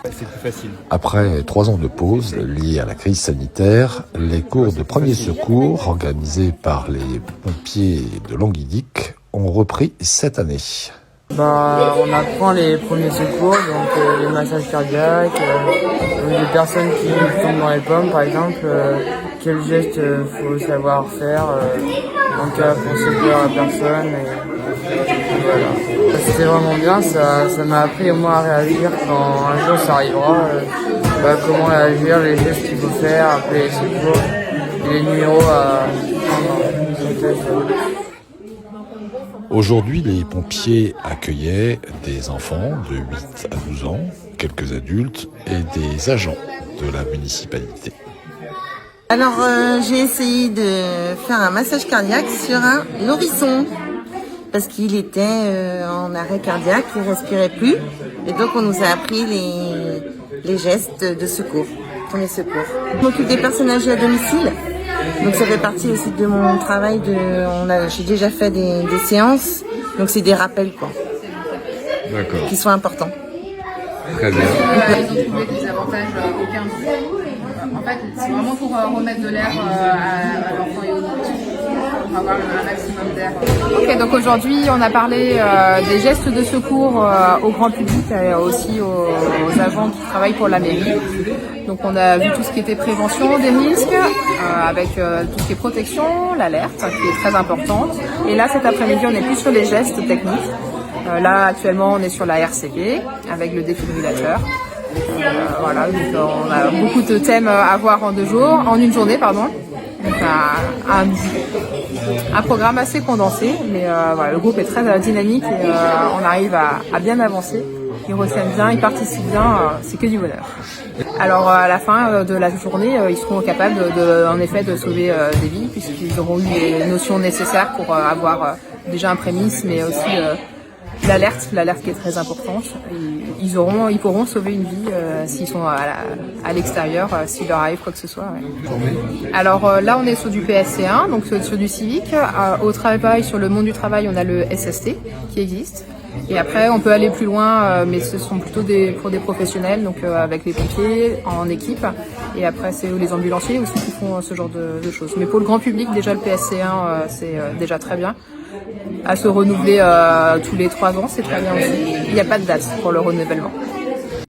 C'est plus facile. Après 3 ans de pause liés à la crise sanitaire, les cours de premiers secours organisés par les pompiers de Languidic ont repris cette année. On apprend les premiers secours, donc les massages cardiaques, les personnes qui tombent dans les pommes par exemple, quel geste faut savoir faire en cas pour secourir la personne. Et voilà. C'était vraiment bien, ça m'a appris au moins à réagir quand un jour ça arrivera, comment réagir, les gestes qu'il faut faire, appeler les secours, et les numéros à prendre sur le téléphone. Aujourd'hui, les pompiers accueillaient des enfants de 8 à 12 ans, quelques adultes et des agents de la municipalité. Alors j'ai essayé de faire un massage cardiaque sur un nourrisson parce qu'il était en arrêt cardiaque, il respirait plus et donc on nous a appris les gestes de secours, premiers secours. Je m'occupe des personnes âgées à domicile, donc ça fait partie aussi de mon travail. J'ai déjà fait des séances, donc c'est des rappels quoi, qui sont importants. Très bien. Ils ont trouvé des avantages aucun. En fait, c'est vraiment pour remettre de l'air à l'enfant et aux nourrissons, pour avoir un maximum d'air. Ok, donc aujourd'hui, on a parlé des gestes de secours au grand public et aussi aux agents qui travaillent pour la mairie. Donc on a vu tout ce qui était prévention des risques, avec tout ce qui est protection, l'alerte, qui est très importante. Et là, cet après-midi, on est plus sur les gestes techniques. Là, actuellement, on est sur la RCP, avec le défibrillateur. Voilà, donc on a beaucoup de thèmes à voir en une journée, pardon. Donc un programme assez condensé, mais voilà, le groupe est très dynamique et on arrive à bien avancer. Ils retiennent bien, ils participent bien, c'est que du bonheur. Alors à la fin de la journée, ils seront capables en effet de sauver des vies, puisqu'ils auront eu les notions nécessaires pour avoir déjà un prémisse, mais aussi l'alerte qui est très importante. Ils pourront sauver une vie s'ils sont à l'extérieur, s'il leur arrive quoi que ce soit. Ouais. Alors là, on est sur du PSC1, donc sur du civique. Au travail, sur le monde du travail, on a le SST qui existe. Et après, on peut aller plus loin, mais ce sont plutôt pour des professionnels, donc avec les pompiers, en équipe. Et après, c'est les ambulanciers aussi qui font ce genre de choses. Mais pour le grand public, déjà le PSC1, c'est déjà très bien. À se renouveler tous les 3 ans, c'est très bien aussi. Il n'y a pas de date pour le renouvellement.